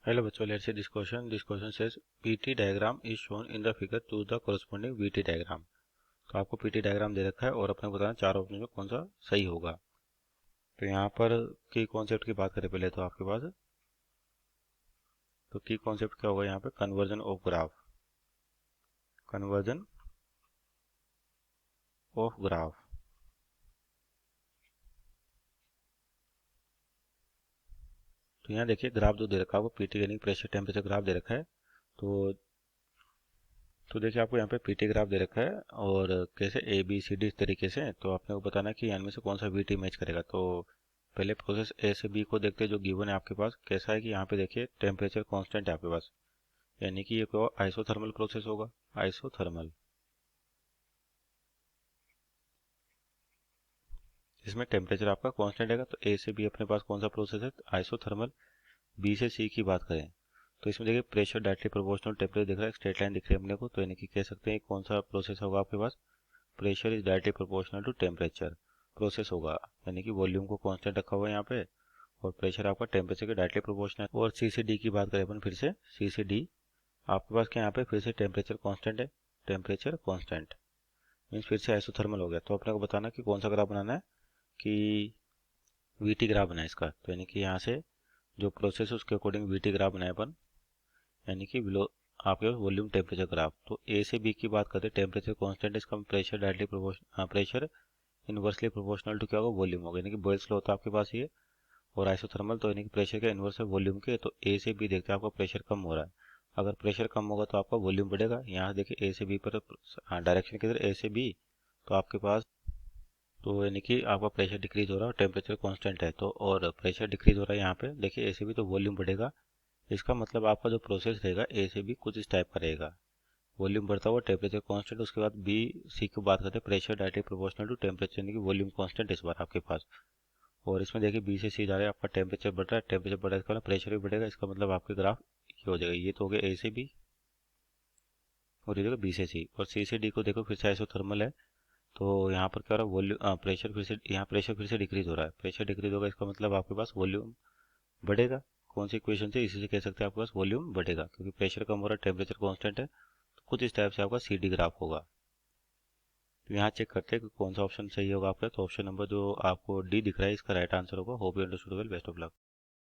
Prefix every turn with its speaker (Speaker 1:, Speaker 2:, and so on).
Speaker 1: Hello बच्चों, let's see this question. This question says PT diagram is shown in the figure. Choose the corresponding VT diagram. तो आपको PT diagram दे रखा है और अपने को बताना चार ऑप्शन में कौन सा सही होगा। तो यहाँ पर की कॉन्सेप्ट की बात करें पहले तो आपके पास तो की कॉन्सेप्ट क्या होगा यहाँ पे conversion of graph. Conversion of graph तो यहाँ देखिए ग्राफ जो दे रखा है वो PT यानी प्रेशर टेम्परेचर ग्राफ दे रखा है। तो देखिए आपको यहाँ पे PT ग्राफ दे रखा है और कैसे ABCD इस तरीके से। तो आपने को बताना कि इनमें से कौन सा VT मैच करेगा। तो पहले प्रोसेस ए से बी को देखते हैं जो गिवन है आपके पास कैसा है कि यहाँ पे देखिए टेम्परेचर कांस्टेंट है आपके पास, यानी कि ये कोई आइसोथर्मल प्रोसेस होगा। आइसोथर्मल इसमें टेम्परेचर आपका कांस्टेंट है। तो ए से बी अपने पास कौन सा प्रोसेस है आइसोथर्मल। बी से सी की बात करें तो इसमें देखिए प्रेशर डायरेक्टली प्रोपोर्शनल टेम्परेचर दिख रहा है, स्ट्रेट लाइन दिख रही है अपने को। तो यानी कि कह सकते हैं कौन सा प्रोसेस होगा आपके पास pressure is directly proportional to temperature process होगा, यानी कि वॉल्यूम को कांस्टेंट रखा हुआ है यहाँ पे और प्रेशर आपका टेम्परेचर के डायरेक्टली प्रोपोर्शनल है। और सी से डी की बात करें अपन फिर से सी से डी आपके पास क्या यहाँ पे फिर से टेम्परेचर कांस्टेंट है। टेम्परेचर कांस्टेंट मीन्स फिर से आइसोथर्मल हो गया। तो अपने को बताना कि कौन सा ग्राफ बनाना है कि वीटी ग्राफ बनाए इसका। तो यानी कि यहाँ से जो प्रोसेस है उसके अकॉर्डिंग वीटी ग्राफ बनाए अपन, यानी कि बिलो आपके पास वॉल्यूम टेम्परेचर ग्राफ। तो ए से बी की बात करते हैं टेम्परेचर कांस्टेंट इसका pressure directly proportional pressure inversely proportional to क्या होगा वॉल्यूम होगा, यानी कि बॉयल्स लॉ होता है आपके पास ये। और आइसोथर्मल तो यानी कि प्रेशर का इन्वर्स है वॉल्यूम के। तो ए से बी देखते हैं आपका प्रेशर कम हो रहा है, अगर प्रेशर कम होगा तो आपका वॉल्यूम बढ़ेगा। यहाँ देखिए ए से बी पर डायरेक्शन किधर ए से बी तो आपके पास तो यानी कि आपका प्रेशर डिक्रीज हो रहा है और टेम्परेचर कांस्टेंट है। तो और प्रेशर डिक्रीज हो रहा है यहाँ पे देखिए ए से बी तो वॉल्यूम बढ़ेगा। इसका मतलब आपका जो प्रोसेस रहेगा ए से बी कुछ इस टाइप का रहेगा, वॉल्यूम बढ़ता हुआ टेम्परेचर कांस्टेंट। उसके बाद बी सी की बात करते हैं pressure directly proportional to temperature, यानी कि वॉल्यूम कांस्टेंट इस बार आपके पास। और इसमें देखिए बी से सी जा रहा है आपका टेम्परेचर बढ़ रहा है, टेम्परेचर बढ़ रहा है इसका मतलब प्रेशर भी बढ़ेगा। इसका मतलब आपके ग्राफ ये हो जाएगा। ये तो हो गया ए से बी और ये देखो बी से सी। और सी से डी को देखो फिर से आइसोथर्मल है। तो यहाँ पर क्या हो रहा है वॉल्यूम प्रेशर फिर से यहाँ प्रेशर फिर से डिक्रीज हो रहा है। प्रेशर डिक्रीज होगा इसका मतलब आपके पास वॉल्यूम बढ़ेगा। कौन सी इक्वेशन से इसी से कह सकते हैं आपके पास वॉल्यूम बढ़ेगा क्योंकि प्रेशर कम हो रहा है टेम्परेचर कांस्टेंट है। तो कुछ इस टाइप से आपका सी डी ग्राफ होगा। तो यहाँ चेक करते हैं कि कौन सा ऑप्शन सही होगा आपका। तो ऑप्शन नंबर जो आपको डी दिख रहा है इसका राइट आंसर होगा। Hope you understood well, best of luck.